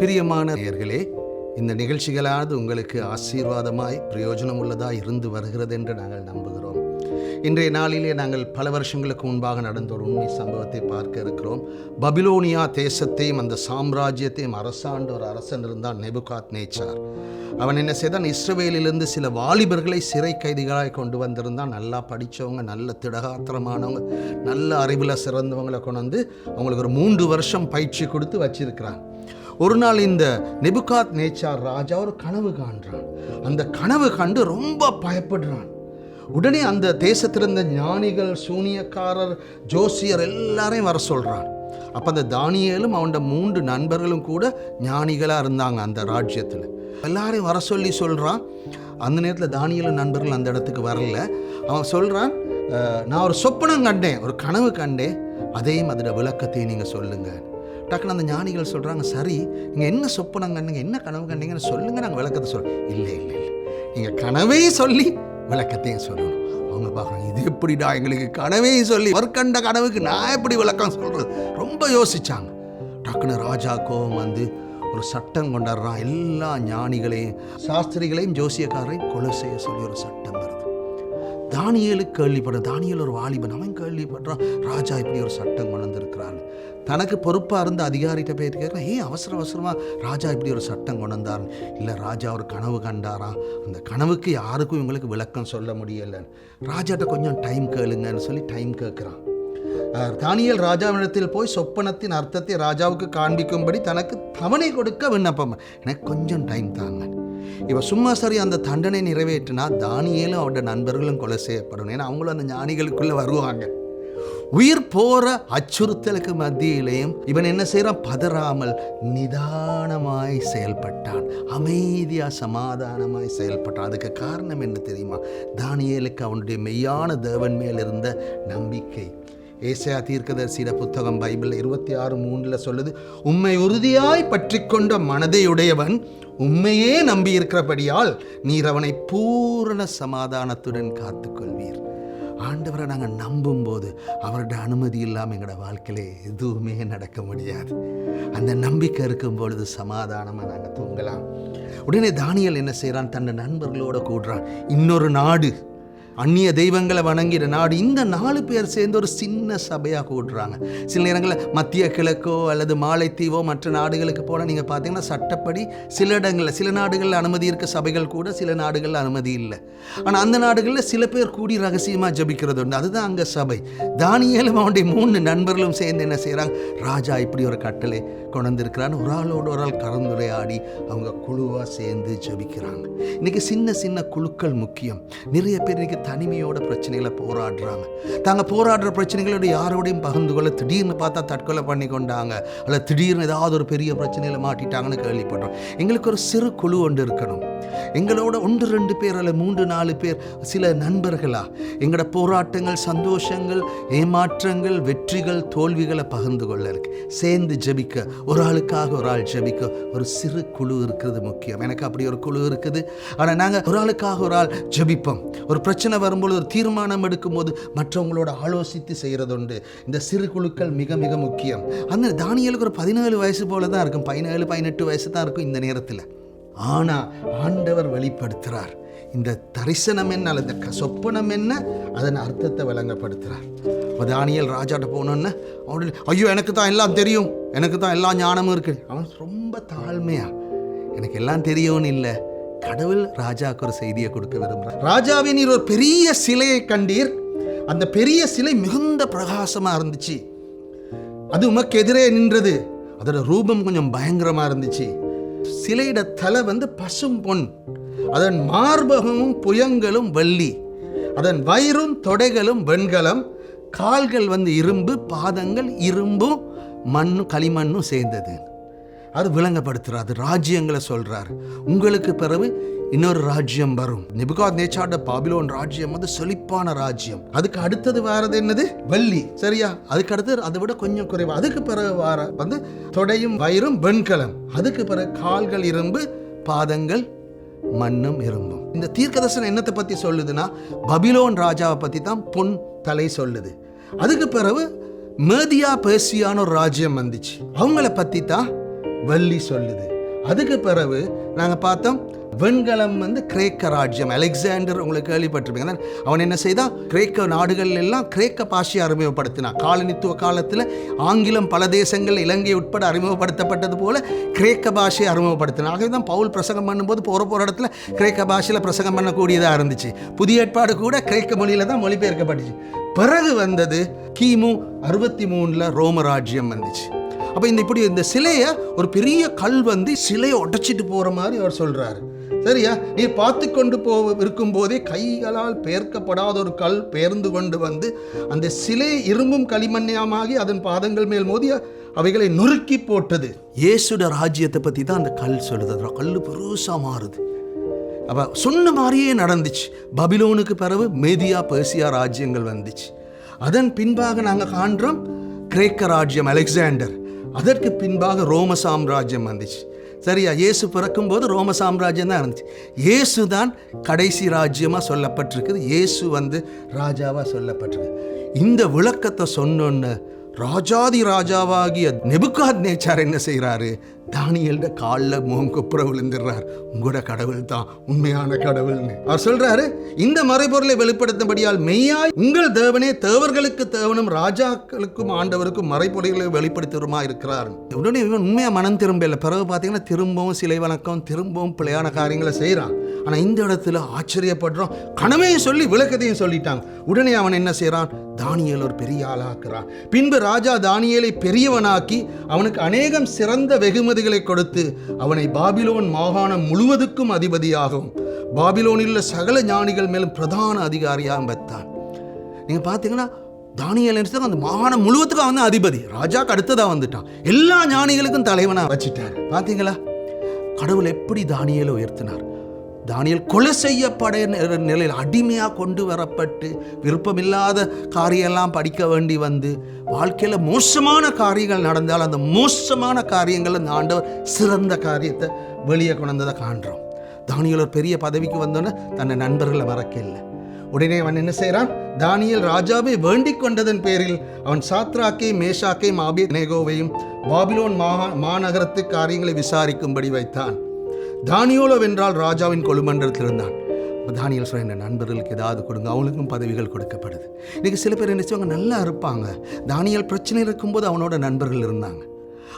பிரியமான நேயர்களே, இந்த நிகழ்ச்சிகளானது உங்களுக்கு ஆசீர்வாதமாய் பிரயோஜனம் உள்ளதாய் இருந்து வருகிறது என்று நாங்கள் நம்புகிறோம். இன்றைய நாளிலே நாங்கள் பல வருஷங்களுக்கு முன்பாக நடந்த ஒரு உண்மை சம்பவத்தை பார்க்க இருக்கிறோம். பபிலோனியா தேசத்தையும் அந்த சாம்ராஜ்யத்தையும் அரசாண்ட ஒரு அரசன் இருந்தான், நேபுகாத்நேச்சார். அவன் என்ன செய்தான், இஸ்ரவேலிலிருந்து சில வாலிபர்களை சிறை கைதிகளாய் கொண்டு வந்திருந்தான். நல்லா படித்தவங்க, நல்ல திடகாத்திரமானவங்க, நல்ல அறிவில் சிறந்தவங்களை கொண்டு வந்து அவங்களுக்கு ஒரு 3 வருஷம் பயிற்சி கொடுத்து வச்சிருக்கிறான். ஒரு நாள் இந்த நேபுகாத்நேச்சார் ராஜா ஒரு கனவு காண்றான். அந்த கனவு கண்டு ரொம்ப பயப்படுறான். உடனே அந்த தேசத்தில் இருந்த ஞானிகள், சூனியக்காரர், ஜோசியர் எல்லாரையும் வர சொல்கிறான். அப்போ அந்த தானியேலும் அவனோட 3 நண்பர்களும் கூட ஞானிகளாக இருந்தாங்க அந்த ராஜ்யத்தில். எல்லாரையும் வர சொல்லி சொல்கிறான். அந்த நேரத்தில் தானியேலும் நண்பர்கள் அந்த இடத்துக்கு வரல. அவன் சொல்கிறான், நான் ஒரு சொப்பனம் கண்டேன், ஒரு கனவு கண்டேன், அதையும் அதோட விளக்கத்தையும் நீங்கள் சொல்லுங்கள். டக்குன்னு அந்த ஞானிகள் சொல்கிறாங்க, சரி, நீங்கள் என்ன சொப்பனம் கண்டீங்க, என்ன கனவு கண்டீங்கன்னு சொல்லுங்கள், நாங்கள் விளக்கத்தை சொல்கிறோம். இல்லை, நீங்கள் கனவையும் சொல்லி விளக்கத்தையும் சொல்லணும். அவங்க பார்க்குறாங்க, இது எப்படிடா, எங்களுக்கு கனவையும் சொல்லி கண்ட கனவுக்கு நான் எப்படி விளக்கம் சொல்கிறது? ரொம்ப யோசித்தாங்க. டக்குன்னு ராஜா கோபம் வந்து ஒரு சட்டம் கொண்டாடுறான். எல்லா ஞானிகளையும், சாஸ்திரிகளையும், ஜோசியக்காரையும் கொலை செய்ய சொல்லி ஒரு சட்டம் வருது. தானியேலுக்கு கேள்விப்படுறான். தானியேல் ஒரு வாலிபன், அவன் கேள்விப்படுறான், ராஜா இப்படி ஒரு சட்டம் கொண்டு வந்திருக்கிறான்னு. தனக்கு பொறுப்பாக இருந்த அதிகாரிகிட்ட போய் கேட்குறான், அவசரமாக ராஜா இப்படி ஒரு சட்டம் கொண்டு வந்தாருன்னு. இல்லை, ராஜா ஒரு கனவு கண்டாராம், அந்த கனவுக்கு யாருக்கும் இவங்களுக்கு விளக்கம் சொல்ல முடியலைன்னு. ராஜாட்ட கொஞ்சம் டைம் கேளுங்கன்னு சொல்லி டைம் கேட்குறான். தானியேல் ராஜாவிடத்தில் போய் சொப்பனத்தின் அர்த்தத்தை ராஜாவுக்கு காண்பிக்கும்படி தனக்கு தவணை கொடுக்க விண்ணப்பம், எனக்கு கொஞ்சம் டைம் தாங்க. இவன் சும்மா சரி அந்த தண்டனை நிறைவேற்றினா தானியேலும் அவரோட நண்பர்களும் கொலை செய்யப்படணும். ஏன்னா அவங்களும் அந்த ஞானிகளுக்குள்ளே வருவாங்க. உயிர் போற அச்சுறுத்தலுக்கு மத்தியிலேயும் இவன் என்ன செய்யறான், பதறாமல் நிதானமாய் செயல்பட்டான், அமைதியா சமாதானமாய் செயல்பட்டான். அதுக்கு காரணம் என்ன தெரியுமா? தானியேலுக்கு அவனுடைய மெய்யான தேவன் மேல் இருந்த நம்பிக்கை. ஏசாயா தீர்க்கதரிசியோட புத்தகம் பைபிள் 26:3 சொல்லுது, உம்மை உறுதியாய் பற்றி கொண்ட மனதையுடையவன் உண்மையே நம்பி இருக்கிறபடியால் நீர் அவனை பூரண சமாதானத்துடன் காத்துக்கொள்வீர். ஆண்டவரை நாங்கள் நம்பும்போது அவருடைய அனுமதி இல்லாமல் எங்களோட வாழ்க்கையிலே எதுவுமே நடக்க முடியாது. அந்த நம்பிக்கை இருக்கும் பொழுது சமாதானமாக நாங்கள் தூங்கலாம். உடனே தானியேல் என்ன செய்கிறான், தன் நண்பர்களோடு கூடுறான். இன்னொரு நாடு, அந்நிய தெய்வங்களை வணங்கிற நாடு. இந்த 4 பேர் சேர்ந்து ஒரு சின்ன சபையாக கூடுறாங்க. சில நேரங்களில் மத்திய கிழக்கோ அல்லது மாலைத்தீவோ மற்ற நாடுகளுக்கு போனால் நீங்கள் பார்த்தீங்கன்னா சட்டப்படி சில இடங்களில், சில நாடுகளில் அனுமதி இருக்க சபைகள் கூட, சில நாடுகளில் அனுமதி இல்லை. ஆனால் அந்த நாடுகளில் சில பேர் கூடி ரகசியமாக ஜபிக்கிறது உண்டு. அதுதான் அங்கே சபை. தானியேலும் அவனுடைய 3 நண்பர்களும் சேர்ந்து என்ன செய்கிறாங்க, ராஜா இப்படி ஒரு கட்டளை கொண்டிருக்கிறான்னு ஒரு ஆளோடு ஒரு ஆள் கலந்துரையாடி அவங்க குழுவாக சேர்ந்து ஜபிக்கிறாங்க. இன்றைக்கி சின்ன சின்ன குழுக்கள் முக்கியம். நிறைய பேர் இன்றைக்கி தனிமையோட பிரச்சனைகளை போராடுறாங்க. தாங்க போராடுற பிரச்சனைகளோட யாரோடையும் பகிர்ந்து கொள்ள திடீர்னு பார்த்தா தற்கொலை பண்ணி கொண்டாங்க, அல்ல திடீர்னு ஏதாவது ஒரு பெரிய பிரச்சனையில் மாட்டிட்டாங்கன்னு கேள்விப்படுறோம். எங்களுக்கு ஒரு சிறு குழு ஒன்று இருக்கணும். எங்களோட 1-2 பேர் அல்ல 3-4 பேர், சில நண்பர்களா எங்களோட போராட்டங்கள், சந்தோஷங்கள், ஏமாற்றங்கள், வெற்றிகள், தோல்விகளை பகிர்ந்து கொள்ள இருக்கு. சேர்ந்து ஜபிக்க, ஒரு ஆளுக்காக ஒரு ஆள் ஜபிக்க ஒரு சிறு குழு இருக்கிறது முக்கியம். எனக்கு அப்படி ஒரு குழு இருக்குது. ஆனால் நாங்கள் ஒரு ஆளுக்காக ஒரு ஆள் ஜபிப்போம். ஒரு பிரச்சனை வரும்போது, ஒரு தீர்மானம் எடுக்கும் போது மற்றவங்களோட ஆலோசித்து செய்கிறது உண்டு. இந்த சிறு குழுக்கள் மிக மிக முக்கியம். அந்த தானியேலுக்கு ஒரு 17 வயசு போல தான் இருக்கும், 17-18 வயசு தான் இருக்கும் இந்த நேரத்தில். ஆனால் ஆண்டவர் வெளிப்படுத்துகிறார். இந்த தரிசனம் என்ன அல்லது சொப்பனம் என்ன, அதன் அர்த்தத்தை விளங்கப்படுத்துகிறார். தானியேல் ராஜாட்ட போனோன்னு அவன், ஐயோ எனக்கு தான் எல்லாம் தெரியும், எனக்கு தான் எல்லா ஞானமும் இருக்குது. அவன் ரொம்ப தாழ்மையா, எனக்கு எல்லாம் தெரியும்னு இல்லை, கடவுள் ராஜாவுக்கு ஒரு செய்தியை கொடுக்க விரும்புகிறார். ராஜாவே, நீர் ஒரு பெரிய சிலையை கண்டீர், அந்த பெரிய சிலை மிகுந்த பிரகாசமாக இருந்துச்சு, அது உமக்கு எதிரே நின்றது, அதோட ரூபம் கொஞ்சம் பயங்கரமாக இருந்துச்சு. சிலையிட தலை பசும் பொன், அதன் மார்பகமும் புயங்களும் வெள்ளி, அதன் வயிறும் தொடைகளும் வெண்கலம், கால்கள் இரும்பு, பாதங்கள் இரும்பும் மண்ணும் களிமண்ணும் சேர்ந்தது. அது விளங்கப்படுத்துறாரு, ராஜ்யங்களை சொல்றாரு. உங்களுக்கு பிறகு இன்னொரு ராஜ்யம் வரும். நேபுகாத்நேச்சாரோட பாபிலோன் ராஜ்யம் செழிப்பான ராஜ்யம். அதுக்கு அடுத்தது வாரது என்னது, வெள்ளி, சரியா? அதுக்கு அடுத்தது அதை விட கொஞ்சம் குறைவா. அதுக்கு பிறகு வார தொடையும் வயிறும் வெண்கலம், அதுக்கு பிறகு கால்கள் இரும்பு, பாதங்கள் மண்ணும் இரும்பும். இந்த தீர்க்கதரிசனம் என்னத்தை பத்தி சொல்லுதுன்னா, பபிலோன் ராஜாவை பத்தி தான் பொன் தலை சொல்லுது. அதுக்கு பிறகு மேதியா பெர்சியான ஒரு ராஜ்யம் வந்துச்சு, அவங்கள பத்தி தான் வெள்ளி சொல்லுது. அதுக்கு பிறகு நாங்கள் பார்த்தோம் வெண்கலம் கிரேக்க ராஜ்யம். அலெக்சாண்டர் உங்களுக்கு கேள்விப்பட்டிருப்பீங்க. அவன் என்ன செய்தான்? கிரேக்க நாடுகள் எல்லாம் கிரேக்க பாஷையை அறிமுகப்படுத்தினான். காலனித்துவ காலத்தில் ஆங்கிலம் பல தேசங்கள் இலங்கை உட்பட அறிமுகப்படுத்தப்பட்டது போல கிரேக்க பாஷையை அறிமுகப்படுத்தினான். ஆகவே தான் பவுல் பிரசங்கம் பண்ணும்போது போகிற இடத்துல கிரேக்க பாஷையில் பிரசங்கம் பண்ணக்கூடியதாக இருந்துச்சு. புதிய ஏற்பாடு கூட கிரேக்க மொழியில் தான் மொழிபெயர்க்கப்பட்டுச்சு. பிறகு வந்தது கிமு 63 ரோம ராஜ்யம் வந்துச்சு. அப்போ இந்த சிலையை ஒரு பெரிய கல் சிலையை உடைச்சிட்டு போகிற மாதிரி அவர் சொல்கிறாரு. சரியா? நீ பார்த்து கொண்டு இருக்கும் போதே கைகளால் பெயர்க்கப்படாத ஒரு கல் பெயர்ந்து கொண்டு அந்த சிலை இரும்பும் களிமண்ணியமாகி அதன் பாதங்கள் மேல் மோதி அவைகளை நொறுக்கி போட்டது. இயேசுட ராஜ்யத்தை பற்றி தான் அந்த கல் சொல்லுது. கல் பெருசா மாறுது. அப்போ சொன்ன மாதிரியே நடந்துச்சு. பபிலோனுக்கு பிறகு மேதியா பெர்சியா ராஜ்யங்கள் வந்துச்சு. அதன் பின்பாக நாங்கள் காண்றோம் கிரேக்க ராஜ்யம் அலெக்சாண்டர். அதற்கு பின்பாக ரோம சாம்ராஜ்யம் வந்துச்சு. சரியா? இயேசு பிறக்கும் போது ரோம சாம்ராஜ்யம் தான் இருந்துச்சு. இயேசு தான் கடைசி ராஜ்யமாக சொல்லப்பட்டிருக்குது. இயேசு ராஜாவாக சொல்லப்பட்டிருக்கு. இந்த விளக்கத்தை சொன்னோன்னு ராஜாதி ராஜாவாகிய நேபுகாத்நேச்சார் என்ன செய்கிறாரு? தானியேல்ட காலில் முகங்குப்புற விழுந்துடுறார். உங்களோட கடவுள் தான் உண்மையான கடவுள்னு அவர் சொல்றாரு. இந்த மறைபொருளை வெளிப்படுத்தும்படியால் மெய்யாய் உங்கள் தேவனே தேவர்களுக்கு தேவனும் ராஜாக்களுக்கும் ஆண்டவருக்கும் மறைபொருளை வெளிப்படுத்துவருமா இருக்கிறார். உடனே இவன் உண்மையா மனம் திரும்பல. பிறகு பார்த்தீங்கன்னா திரும்பவும் சிலை வணக்கம், திரும்பவும் பிழையான காரியங்களை செய்கிறான். ஆனால் இந்த இடத்துல ஆச்சரியப்படுறோம். கனவையும் சொல்லி விளக்கத்தையும் சொல்லிட்டாங்க. உடனே அவன் என்ன செய்கிறான்? தானியேல் ஒரு பெரிய ஆளாக்குறான். பின்பு ராஜா தானியேலை பெரியவனாக்கி அவனுக்கு அநேகம் சிறந்த வெகுமதிகளை கொடுத்து அவனை பாபிலோன் மாகாணம் முழுவதுக்கும் அதிபதியாகவும் பாபிலோனில் உள்ள சகல ஞானிகள் மேலும் பிரதான அதிகாரியாகவும் வைத்தான். நீங்கள் பார்த்தீங்கன்னா தானியேல் அந்த மாகாணம் முழுவதுக்கும் அவன் தான் அதிபதி. ராஜாக்கு அடுத்ததாக வந்துட்டான். எல்லா ஞானிகளுக்கும் தலைவனாக வச்சுட்டார். பார்த்தீங்களா கடவுள் எப்படி தானியேலை உயர்த்தினார்? தானியேல் கொலை செய்யப்பட நிலையில் அடிமையாக கொண்டு வரப்பட்டு விருப்பமில்லாத காரியெல்லாம் படிக்க வேண்டி வாழ்க்கையில் மோசமான காரியங்கள் நடந்தால் அந்த மோசமான காரியங்கள் அந்த ஆண்டவர் சிறந்த காரியத்தை வெளியே கொண்டு வந்ததை காண்றோம். தானியேல் ஒரு பெரிய பதவிக்கு வந்தோன்னே தன்னை நண்பர்களை மறக்கல. உடனே அவன் என்ன செய்கிறான்? தானியேல் ராஜாவை வேண்டிக் கொண்டதன் பேரில் அவன் சாத்ராக்கையும் மேஷாக்கையும் ஆபேத்நேகோவையும் பாபிலோன் மாநகரத்து காரியங்களை விசாரிக்கும்படி வைத்தான். தானியேலோ வென்றால் ராஜாவின் கொலுமண்டலத்தில் இருந்தான். தானியேல் சொல்ற என் நண்பர்களுக்கு ஏதாவது கொடுங்க, அவங்களுக்கும் பதவிகள் கொடுக்கப்படுது. இன்றைக்கி சில பேர் என்ன செய்வாங்க? நல்லா இருப்பாங்க. தானியேல் பிரச்சனை இருக்கும்போது அவனோட நண்பர்கள் இருந்தாங்க.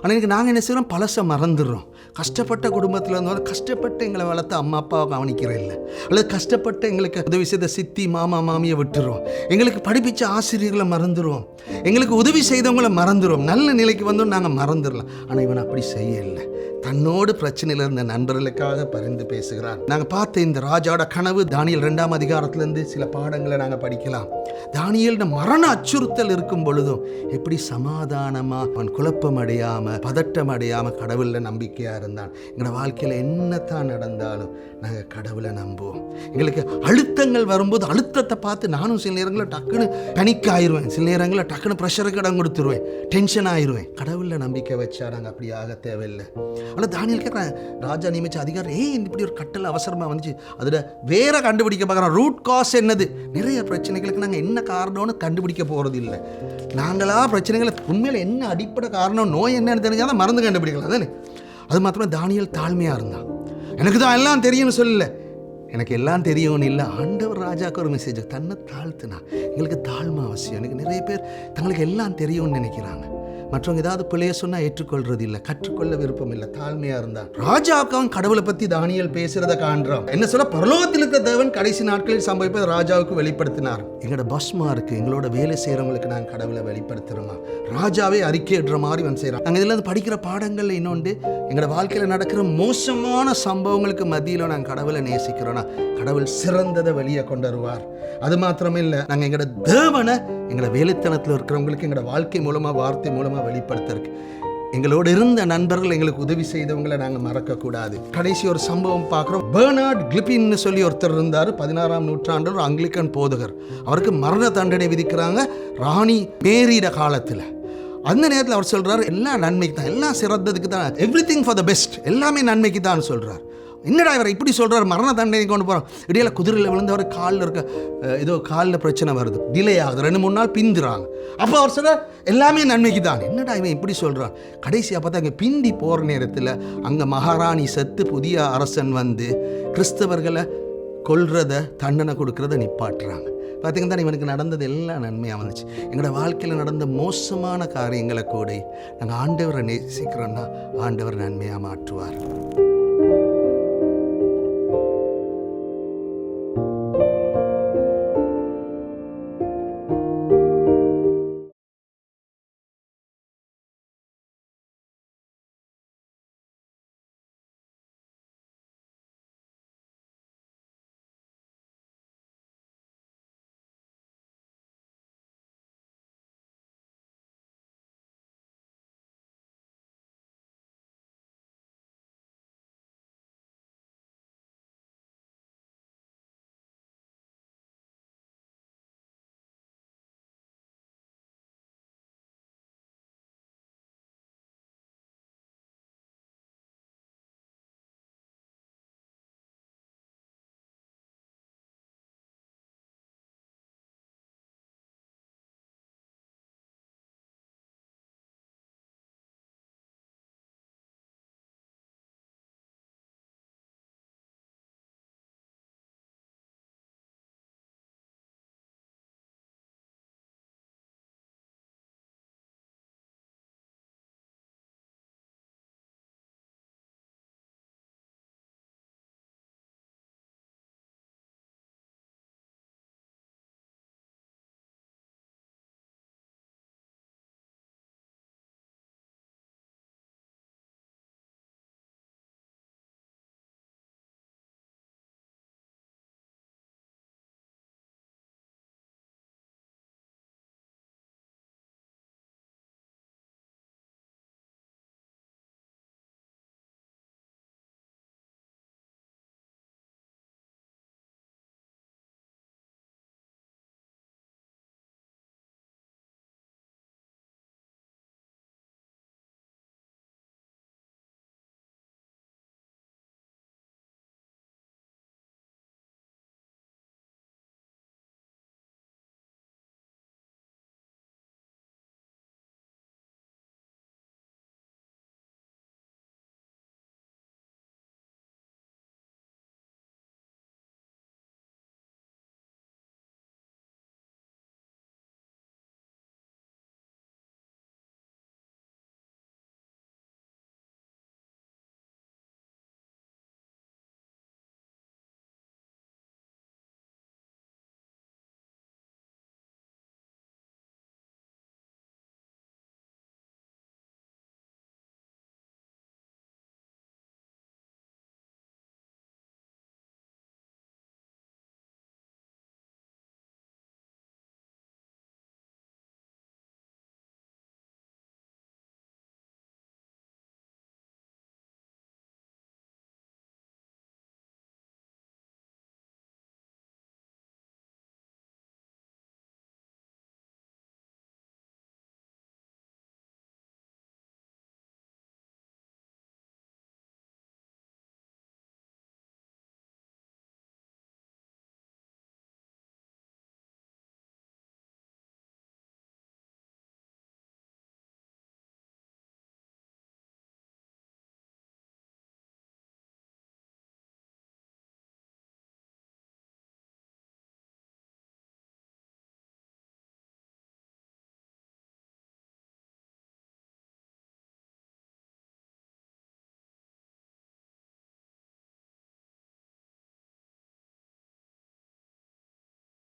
ஆனால் இன்றைக்கி நாங்கள் என்ன செய்கிறோம்? பழசை மறந்துடுறோம். கஷ்டப்பட்ட குடும்பத்தில் இருந்தோம், கஷ்டப்பட்டு எங்களை வளர்த்து அம்மா அப்பாவை கவனிக்கிற இல்லை, அல்லது கஷ்டப்பட்டு எங்களுக்கு உதவி செய்த சித்தி மாமா மாமியை விட்டுருவோம், எங்களுக்கு படிப்பிச்ச ஆசிரியர்களை மறந்துடுவோம், எங்களுக்கு உதவி செய்தவங்களை மறந்துடுவோம். நல்ல நிலைக்கு வந்தோம் நாங்கள் மறந்துடலாம். ஆனால் இவன் அப்படி செய்யலை. தன்னோடு பிரச்சனையில் இருந்த நண்பர்களுக்காக பரிந்து பேசுகிறான். நாங்கள் பார்த்த இந்த ராஜாவோட கனவு தானியேல் 2ஆம் அதிகாரத்திலேருந்து சில பாடங்களை நாங்கள் படிக்கலாம். தானியேல் மரண அச்சுறுத்தல் இருக்கும் பொழுதும் எப்படி சமாதானமாக அவன் குழப்பம் அடையாமல் பதட்டம் அடையாமல் கடவுளில் நம்பிக்கையாக இருந்தான். எங்களோட வாழ்க்கையில் என்னத்தான் நடந்தாலும் நாங்கள் கடவுளை நம்புவோம். எங்களுக்கு அழுத்தங்கள் வரும்போது அழுத்தத்தை பார்த்து நானும் சில நேரங்களில் டக்குன்னு பேனிக் ஆயிடுவேன், சில நேரங்களில் டக்குன்னு ப்ரெஷருக்கு இடம் கொடுத்துருவேன், டென்ஷன் ஆயிடுவேன். கடவுளில் நம்பிக்கை வச்சா நாங்கள் அப்படி ஆக தேவையில்லை. ஆனால் தானியேல் கேட்குறேன், ராஜா நியமிச்ச அதிகாரம் இப்படி ஒரு கட்டளை அவசரமாக வந்துச்சு, அதில் வேற கண்டுபிடிக்க பார்க்குறோம். ரூட் காஸ் என்னது? நிறைய பிரச்சனைகளுக்கு நாங்கள் என்ன காரணம்னு கண்டுபிடிக்க போகிறது இல்லை. நாங்களா பிரச்சனைகளை உண்மையில் என்ன அடிப்படை காரணம், நோய் என்னன்னு தெரிஞ்சால் தான் மருந்து கண்டுபிடிக்கலாம் தானே. அது மாத்திரம் தானியேல் தாழ்மையாக இருந்தான். எனக்கு தான் எல்லாம் தெரியும்னு சொல்லல, எனக்கு எல்லாம் தெரியும்னு இல்லை. ஆண்டவர் ராஜாவுக்கு ஒரு மெசேஜ் தன்னை தாழ்த்துனா. எங்களுக்கு தாழ்மை அவசியம். எனக்கு நிறைய பேர் தங்களுக்கு எல்லாம் தெரியும்னு நினைக்கிறாங்க. மற்றவங்க ஏதாவது பிள்ளைய சொன்னால் ஏற்றுக்கொள்றது இல்லை, கற்றுக்கொள்ள விருப்பம் இல்லை, தாழ்மையாக இருந்தான். ராஜாவுக்கும் கடவுளை பற்றி தானியேல் பேசுறதை காண்றோம். என்ன சொல்ல? பரலோகத்தில் இருக்க தேவன் கடைசி நாட்களில் சம்பவிப்பதை ராஜாவுக்கு வெளிப்படுத்தினார். எங்களோட பஸ்மா இருக்கு, எங்களோட வேலை செய்கிறவங்களுக்கு நாங்கள் கடவுளை வெளிப்படுத்துகிறோமா? ராஜாவே அறிக்கையிடுற மாதிரி வந்து செய்கிறோம். நாங்கள் இதில் படிக்கிற பாடங்கள் இன்னொன்று, எங்களோட வாழ்க்கையில் நடக்கிற மோசமான சம்பவங்களுக்கு மத்தியில் நாங்கள் கடவுளை நேசிக்கிறோன்னா கடவுள் சிறந்ததை வெளியே கொண்டு வருவார். அது மாத்திரமே இல்லை, நாங்கள் எங்களோட தேவனை எங்களோட வேலைத்தனத்தில் இருக்கிறவங்களுக்கு எங்களோட வாழ்க்கை மூலமாக வார்த்தை மூலமாக வெளிப்படுத்திருக்கு. எங்களோட இருந்த நண்பர்கள் எங்களுக்கு உதவி செய்தவங்களை நாங்கள் மறக்கக்கூடாது. கடைசி ஒரு சம்பவம் பார்க்குறோம். பெர்னார்ட் கிளிப்பின்னு சொல்லி ஒருத்தர் இருந்தார். 16ஆம் நூற்றாண்டு ஒரு ஆங்கிலிக்கன் போதகர். அவருக்கு மரண தண்டனை விதிக்கிறாங்க ராணி மேரியோட காலத்தில். அந்த நேரத்தில் அவர் சொல்கிறார், எல்லாம் நன்மைக்கு தான், எல்லாம் சிறந்ததுக்கு தான், every thing for the best, எல்லாமே நன்மைக்கு தான் சொல்கிறார். என்னடா இவர் இப்படி சொல்கிறார், மரண தண்டனை கொண்டு போகிறோம். இடையில குதிரையில் விழுந்தவர் காலில் இருக்க ஏதோ காலில் பிரச்சனை வருது, டிலே ஆகுது, 2-3 நாள் பிந்துறாங்க. அப்போ அவர் சொல்ற எல்லாமே நன்மைக்கு தான். என்னடா இவன் இப்படி சொல்கிறான். கடைசியாக பார்த்தா அங்கே பிந்தி போகிற நேரத்தில் அங்கே மகாராணி செத்து புதிய அரசன் வந்து கிறிஸ்தவர்களை கொல்றதை தண்டனை கொடுக்கறத நிப்பாட்டுறாங்க. பார்த்திங்கன்னா இவனுக்கு நடந்தது எல்லாம் நன்மையாக வந்துச்சு. எங்களோட வாழ்க்கையில் நடந்த மோசமான காரியங்களை கூட நாங்கள் ஆண்டவரை நேசிக்கிறோன்னா ஆண்டவர் நன்மையாக மாற்றுவார்.